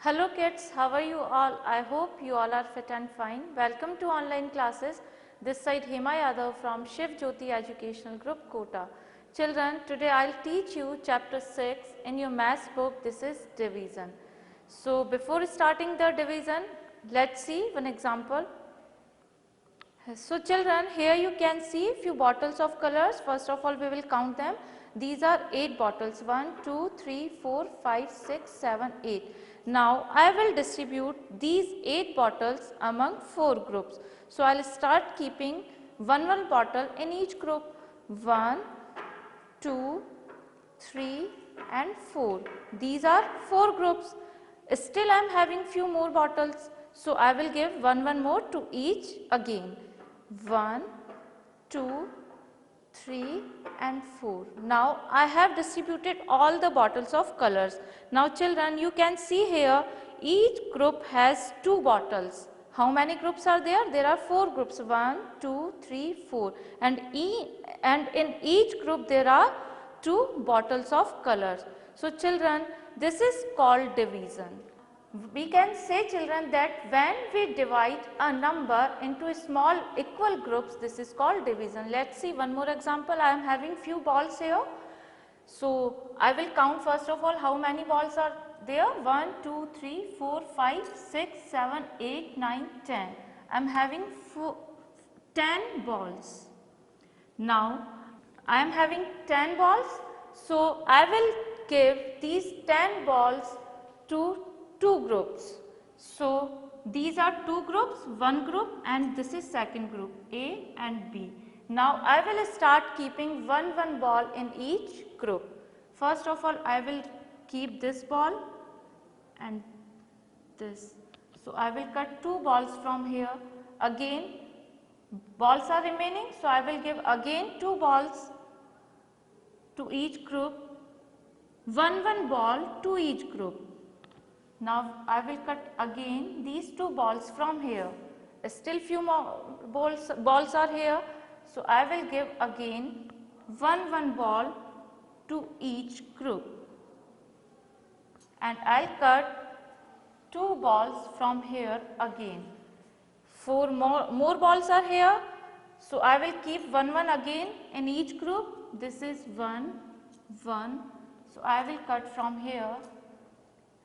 Hello kids, how are you all? I hope you all are fit and fine. Welcome to online classes. This side Hema Yadav from Shiv Jyoti Educational Group Kota. Children, today I'll teach you chapter 6 in your maths book. This is division. So before starting the division, let's see one example. So children, here you can see few bottles of colors. First of all, we will count them. These are 8 bottles, 1, 2, 3, 4, 5, 6, 7, 8. Now, I will distribute these 8 bottles among 4 groups. So, I will start keeping one bottle in each group. 1, 2, 3 and 4. These are 4 groups. Still I am having few more bottles. So, I will give one more to each again. 1, 2, 3 and 4. Now I have distributed all the bottles of colors. Now children, you can see here each group has 2 bottles. How many groups are there? There are 4 groups. 1, 2, 3, 4 and in each group there are 2 bottles of colors. So children, this is called division. We can say children that when we divide a number into small equal groups, this is called division. Let's see one more example. I am having few balls here. So I will count first of all how many balls are there. 1, 2, 3, 4, 5, 6, 7, 8, 9, 10. I am having 10 balls. Now I am having 10 balls. So I will give these 10 balls to 2 groups. So these are 2 groups, one group and this is second group A and B. Now I will start keeping one ball in each group. First of all I will keep this ball and this. So I will cut 2 balls from here. Again balls are remaining, so I will give again 2 balls to each group, one ball to each group. Now I will cut again these 2 balls from here. Still few more balls are here. So I will give again one ball to each group. And I'll cut 2 balls from here again. 4 more balls are here. So I will keep one again in each group. This is 1. So I will cut from here.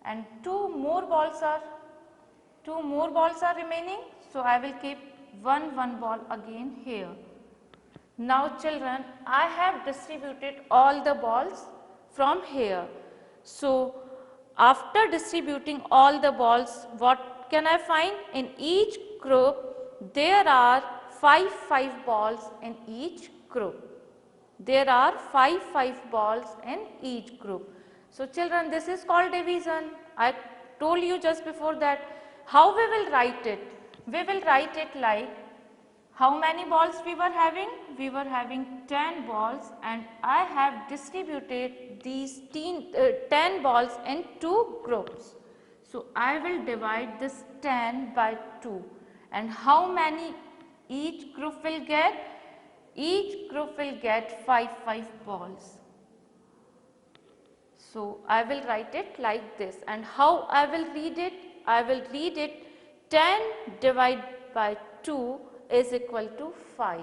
And 2 more balls are remaining, so I will keep one ball again here. Now children, I have distributed all the balls from here. So after distributing all the balls, what can I find? In each group there are 5 balls in each group. There are 5 balls in each group. So children, this is called division. I told you just before that. How we will write it? We will write it like, how many balls we were having? We were having 10 balls and I have distributed these 10 balls in 2 groups. So I will divide this 10 by 2. And how many each group will get? Each group will get 5 balls. So I will write it like this, and how I will read it? I will read it 10 divided by 2 is equal to 5.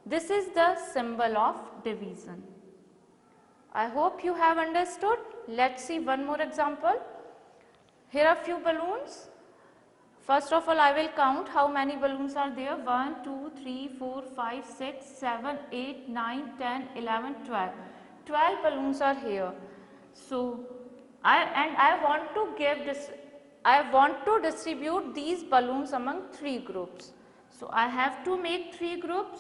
This is the symbol of division. I hope you have understood. Let's see one more example. Here are few balloons. First of all I will count how many balloons are there. 1, 2, 3, 4, 5, 6, 7, 8, 9, 10, 11, 12. 12 balloons are here. So I want to distribute these balloons among 3 groups. So I have to make 3 groups,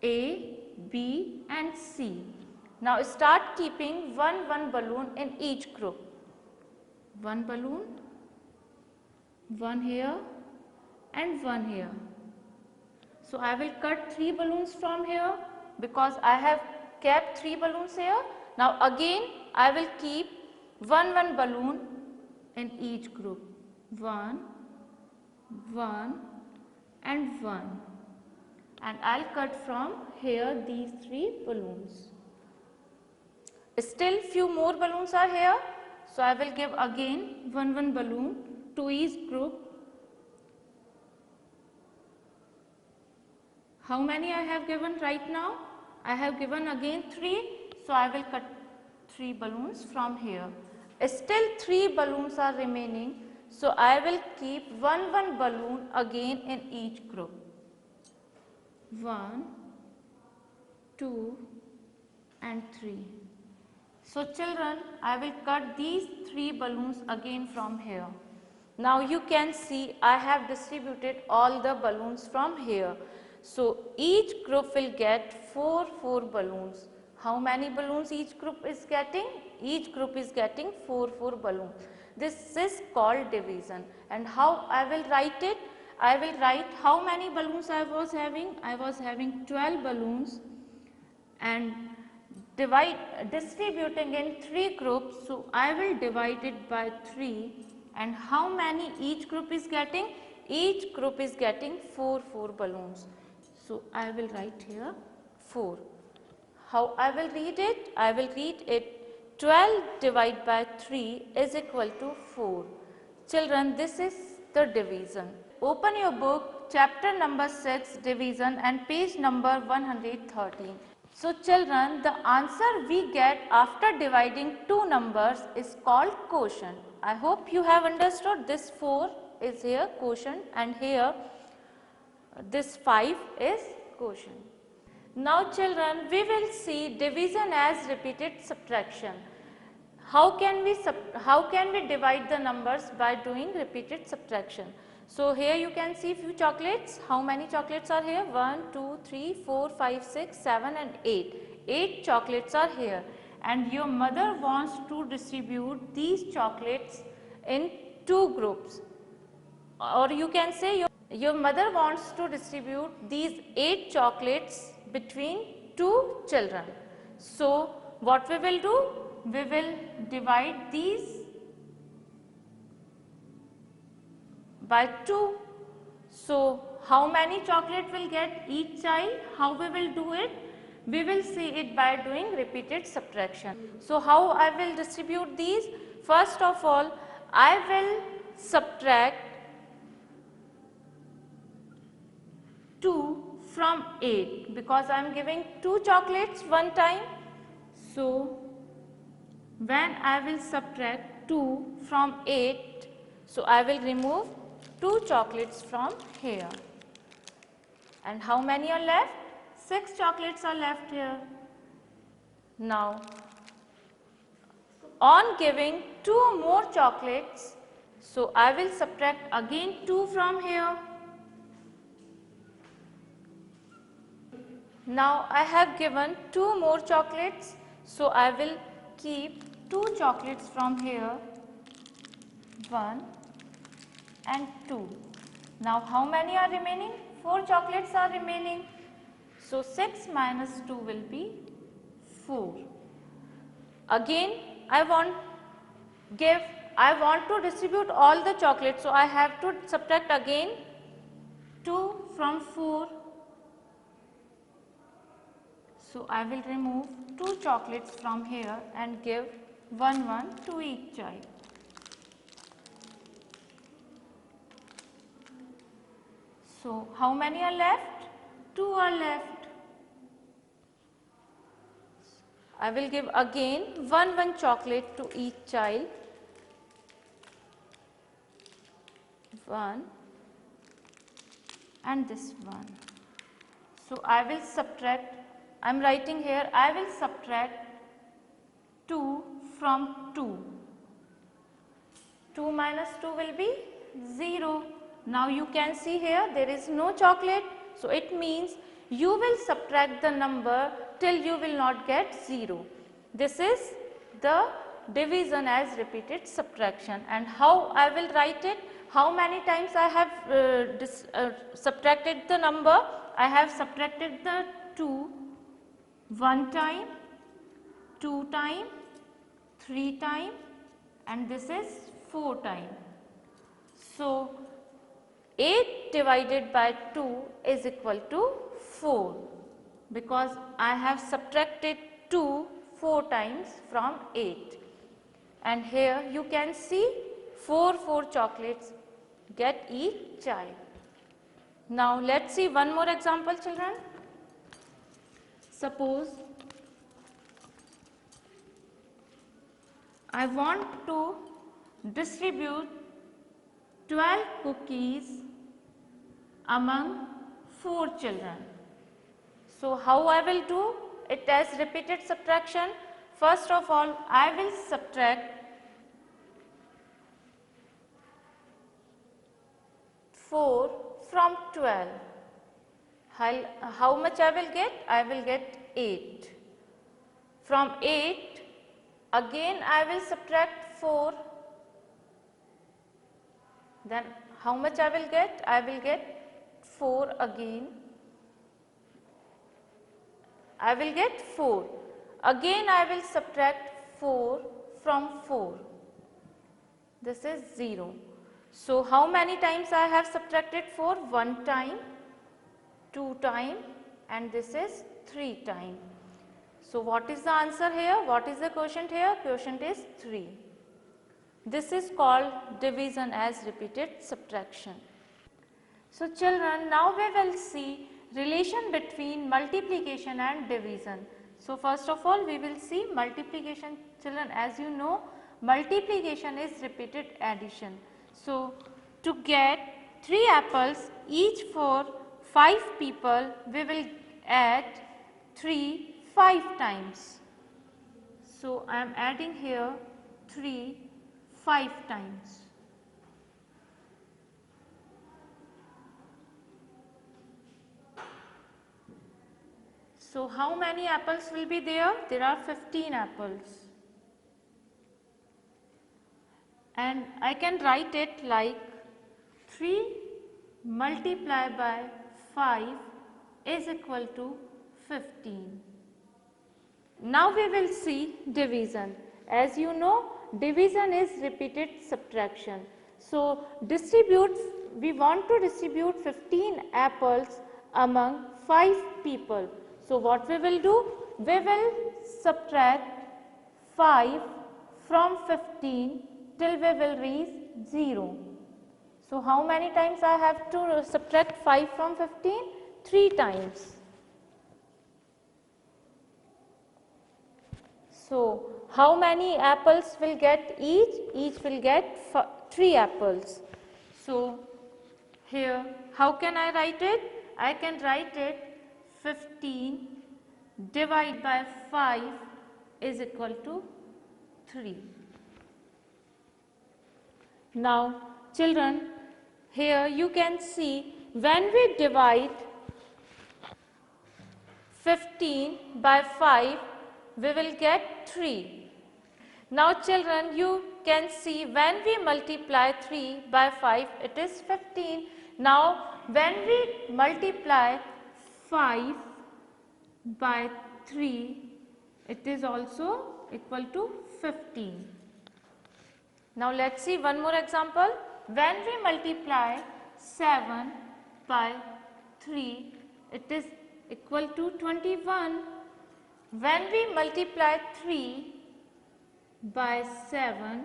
A, B and C. Now start keeping one balloon in each group. 1 balloon, 1 here and 1 here. So I will cut 3 balloons from here because I have kept 3 balloons here. Now again I will keep one balloon in each group. 1 and 1. And I'll cut from here these 3 balloons. Still few more balloons are here. So I will give again one balloon to each group. How many I have given right now? I have given again 3. So I will cut 3 balloons from here. Still 3 balloons are remaining. So I will keep one balloon again in each group. 1, 2 and 3. So children, I will cut these 3 balloons again from here. Now you can see I have distributed all the balloons from here. So each group will get 4 balloons. How many balloons each group is getting? Each group is getting 4 balloons. This is called division. And how I will write it? I will write how many balloons I was having. I was having 12 balloons and distributing in 3 groups. So I will divide it by 3. And how many each group is getting? Each group is getting 4 balloons. So I will write here 4. How I will read it? I will read it 12 divided by 3 is equal to 4. Children, this is the division. Open your book, chapter number 6, division, and page number 113. So children, the answer we get after dividing two numbers is called quotient. I hope you have understood. This 4 is here quotient and here this 5 is quotient. Now children, we will see division as repeated subtraction. How can we divide the numbers by doing repeated subtraction? So here you can see few chocolates. How many chocolates are here? 1, 2, 3, 4, 5, 6, 7 and 8. 8 chocolates are here and your mother wants to distribute these chocolates in 2 groups. Or you can say your mother wants to distribute these 8 chocolates between 2 children. So what we will do? We will divide these by 2. So how many chocolate will get each child? How we will do it? We will see it by doing repeated subtraction. So how I will distribute these? First of all, I will subtract 2 from 8 because I am giving 2 chocolates one time. So when I will subtract 2 from 8, so I will remove 2 chocolates from here. And how many are left? 6 chocolates are left here. Now, on giving 2 more chocolates, so I will subtract again 2 from here. Now I have given 2 more chocolates, so I will keep 2 chocolates from here, 1 and 2. Now how many are remaining? 4 chocolates are remaining. So 6 minus 2 will be 4. Again I want to distribute all the chocolates, so I have to subtract again 2 from 4. So I will remove 2 chocolates from here and give 1 to each child. So how many are left? 2 are left. I will give again 1 chocolate to each child. 1 and this 1. So I will subtract, I am writing here, I will subtract 2 from 2. 2 minus 2 will be 0. Now you can see here there is no chocolate. So it means you will subtract the number till you will not get 0. This is the division as repeated subtraction. And how I will write it? How many times I have subtracted the number? I have subtracted the 2 1 time, 2 time, 3 time and this is 4 time. So 8 divided by 2 is equal to 4 because I have subtracted 2 4 times from 8. and here you can see 4 chocolates get each child. Now let's see one more example, children. Suppose I want to distribute 12 cookies among 4 children. So how I will do it as repeated subtraction? First of all, I will subtract 4 from 12. How much I will get? I will get 8. From 8, again I will subtract 4. Then how much I will get? I will get 4 again. I will get 4. Again I will subtract 4 from 4. This is 0. So how many times I have subtracted 4? 1 time, 2 time, and this is 3 time. So what is the answer here? What is the quotient here? Quotient is 3. This is called division as repeated subtraction. So children, now we will see relation between multiplication and division. So first of all, we will see multiplication. Children, as you know, multiplication is repeated addition. So to get 3 apples each for 5 people, we will add 3 5 times. So I am adding here 3 5 times. So how many apples will be there? There are 15 apples. And I can write it like 3 multiplied by 5 is equal to 15. Now we will see division. As you know, division is repeated subtraction. So we want to distribute 15 apples among 5 people. So what we will do? We will subtract 5 from 15 till we will reach 0. So how many times I have to subtract 5 from 15? 3 times. So how many apples will get each? Each will get 3 apples. So here how can I write it? I can write it 15 divided by 5 is equal to 3. Now children, here you can see when we divide 15 by 5, we will get 3. Now children, you can see when we multiply 3 by 5, it is 15. Now when we multiply 5 by 3, it is also equal to 15. Now let's see one more example. When we multiply 7 by 3, it is equal to 21. When we multiply 3 by 7,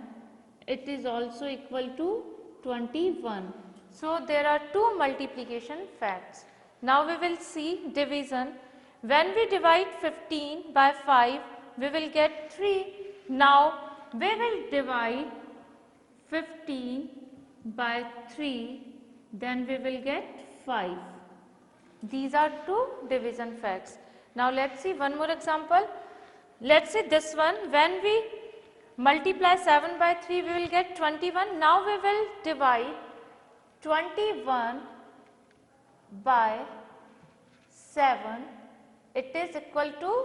it is also equal to 21. So there are 2 multiplication facts. Now we will see division. When we divide 15 by 5, we will get 3. Now we will divide 15 by 3, then we will get 5. These are 2 division facts. Now let's see one more example. Let's see this one. When we multiply 7 by 3, we will get 21. Now we will divide 21 by 7. It is equal to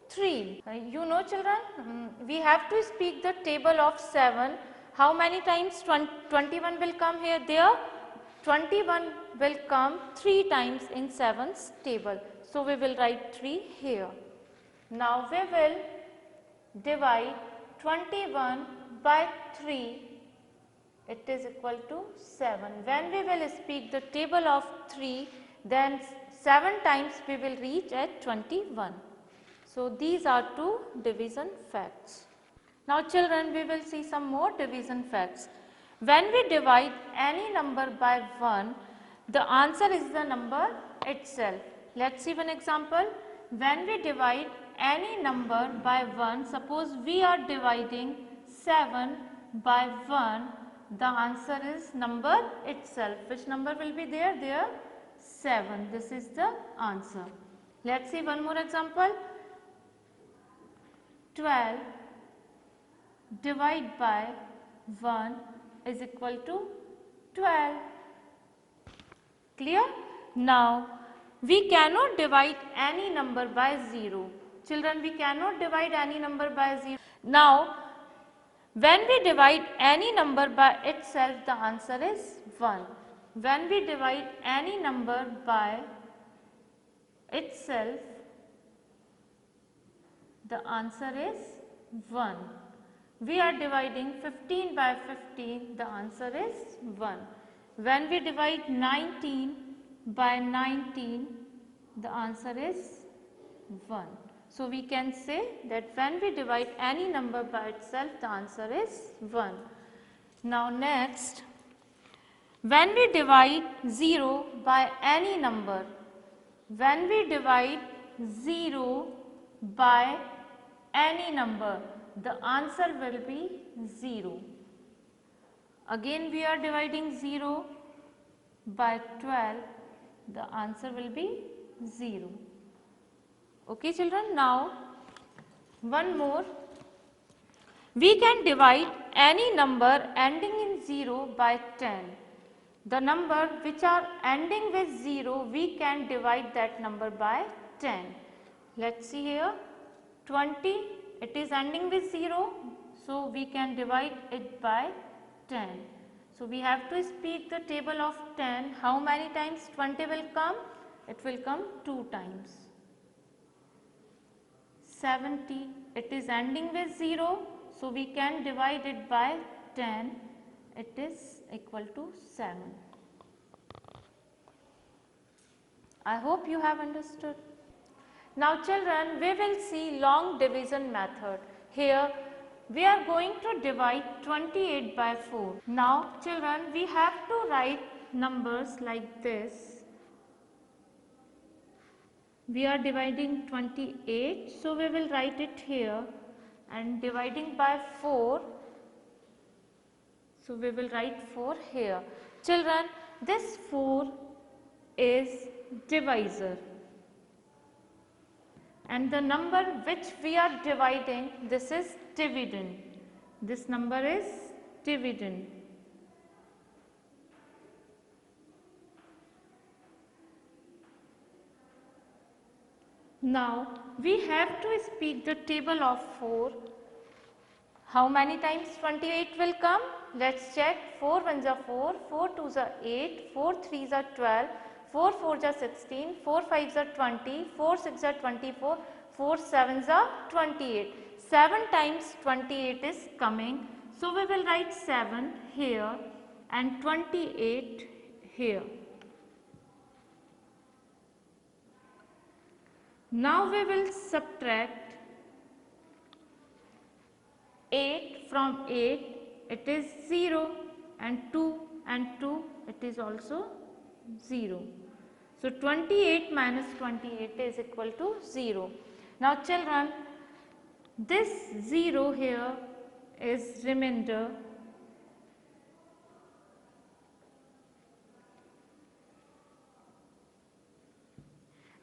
3. You know children, we have to speak the table of 7. How many times 21 will come here? There 21 will come 3 times in 7's table. So we will write 3 here. Now we will divide 21 by 3. It is equal to 7. When we will speak the table of 3, then 7 times we will reach at 21. So these are 2 division facts. Now children, we will see some more division facts. When we divide any number by 1, the answer is the number itself. Let's see one example. When we divide any number by 1, suppose we are dividing 7 by 1, the answer is number itself. Which number will be there? There 7. This is the answer. Let's see one more example. 12 divide by 1 is equal to 12. Clear? Now, we cannot divide any number by 0. Children, we cannot divide any number by 0. Now, when we divide any number by itself, the answer is 1. When we divide any number by itself, the answer is 1. We are dividing 15 by 15, the answer is 1. When we divide 19 by 19, the answer is 1. So, we can say that when we divide any number by itself, the answer is 1. Now, next, when we divide 0 by any number, when we divide 0 by any number, the answer will be 0. Again we are dividing 0 by 12, the answer will be 0. Okay children, now one more. We can divide any number ending in 0 by 10. The number which are ending with 0, we can divide that number by 10. Let's see here, 20, it is ending with 0, so we can divide it by 10. So, we have to speak the table of 10. How many times 20 will come? It will come 2 times. 70, it is ending with 0, so we can divide it by 10. It is equal to 7. I hope you have understood. Now children, we will see long division method. Here we are going to divide 28 by 4. Now children, we have to write numbers like this. We are dividing 28, so we will write it here, and dividing by 4, so we will write 4 here. Children, this 4 is divisor, and the number which we are dividing, this is dividend. This number is dividend. Now we have to speak the table of 4. How many times 28 will come? Let's check. 4 1s are 4, 4 2s are 8, 4 3s are 12, 4 4s are 16, 4 5s are 20, 4 6s are 24, 4 7s are 28. 7 times 28 is coming. So we will write 7 here and 28 here. Now we will subtract 8 from 8, it is 0, and 2 and 2, it is also 0. So 28 minus 28 is equal to 0. Now children, this 0 here is remainder,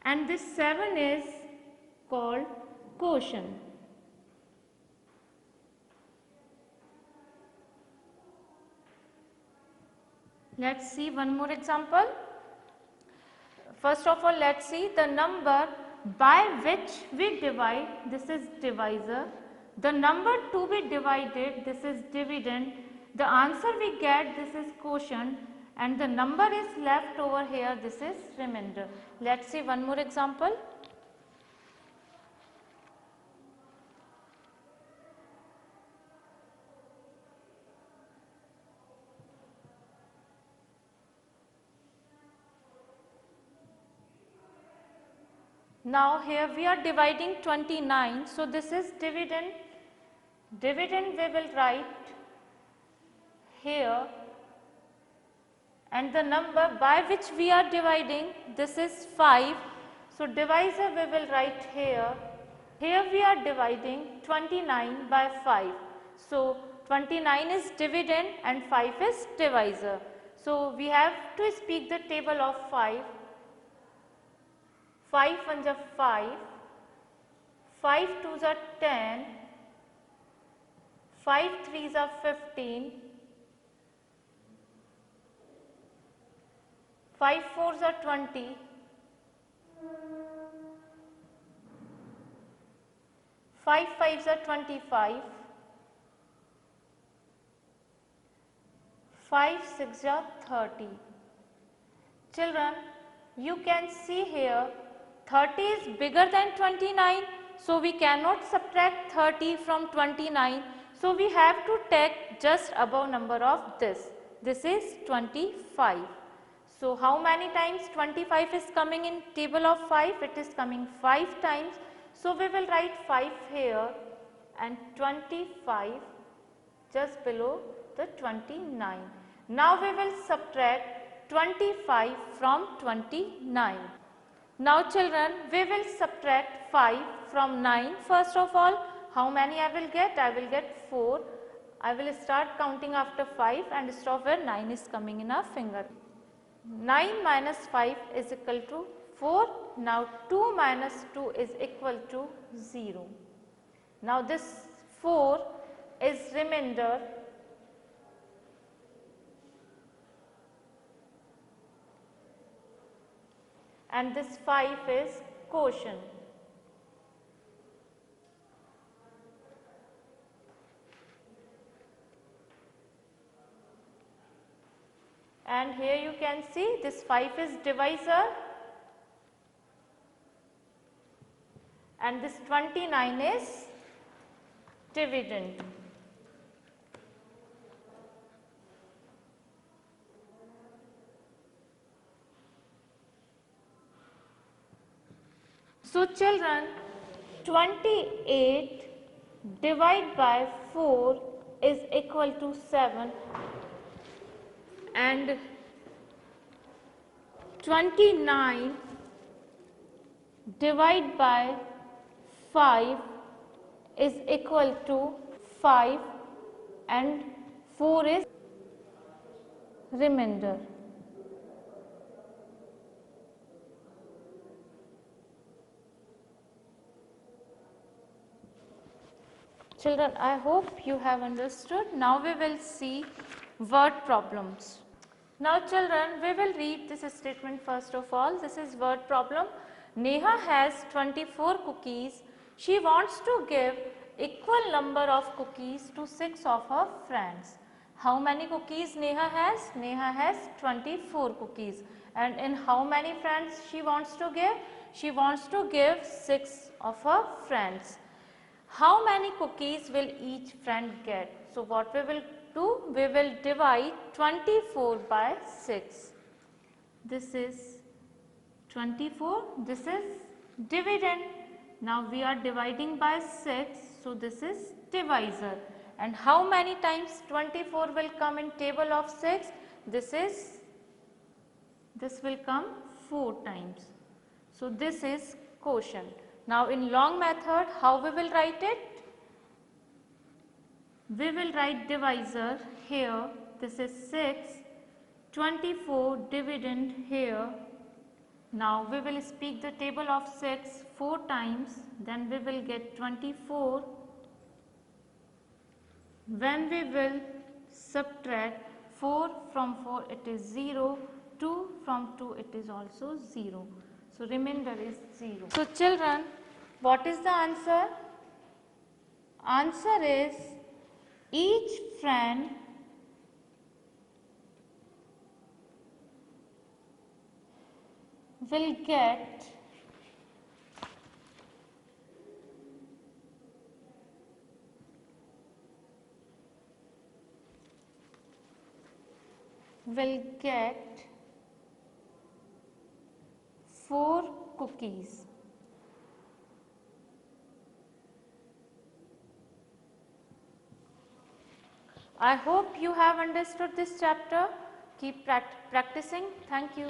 and this 7 is called quotient. Let's see one more example. First of all, let's see the number by which we divide, this is divisor. The number to be divided, this is dividend. The answer we get, this is quotient, and the number is left over here, this is remainder. Let's see one more example. Now here we are dividing 29, so this is dividend. Dividend we will write here, and the number by which we are dividing, this is 5. So, divisor we will write here. Here we are dividing 29 by 5. So, 29 is dividend and 5 is divisor. So, we have to speak the table of 5. 5 ones are 5, 5 twos are 10, 5 threes are 15, 5 fours are 20, 5 fives are 25, 5 six are 30. Children, you can see here 30 is bigger than 29. So, we cannot subtract 30 from 29. So, we have to take just above number of this. This is 25. So, how many times 25 is coming in table of 5? It is coming 5 times. So, we will write 5 here and 25 just below the 29. Now, we will subtract 25 from 29. Now, children, we will subtract 5 from 9 first of all. How many I will get? I will get 4. I will start counting after 5 and stop where 9 is coming in our finger. 9 minus 5 is equal to 4. Now, 2 minus 2 is equal to 0. Now, this 4 is remainder, and this 5 is quotient. And here you can see this 5 is divisor and this 29 is dividend. So, children, 28 divided by 4 is equal to 7, and 29 divided by 5 is equal to 5, and 4 is remainder. Children, I hope you have understood. Now, we will see word problems. Now, children, we will read this statement first of all. This is word problem. Neha has 24 cookies. She wants to give equal number of cookies to 6 of her friends. How many cookies Neha has? Neha has 24 cookies. And in how many friends she wants to give? She wants to give 6 of her friends. How many cookies will each friend get? So, what we will do? We will divide 24 by 6. This is 24. This is dividend. Now, we are dividing by 6. So, this is divisor. And how many times 24 will come in table of 6? This will come 4 times. So, this is quotient. Now, in long method, how we will write it? We will write divisor here. This is 6, 24 dividend here. Now, we will speak the table of 6 4 times, then we will get 24. When we will subtract 4 from 4, it is 0, 2 from 2, it is also 0. So, remainder is 0. So, children, what is the answer? Answer is each friend will get will get 4 cookies. I hope you have understood this chapter. Keep practicing. Thank you.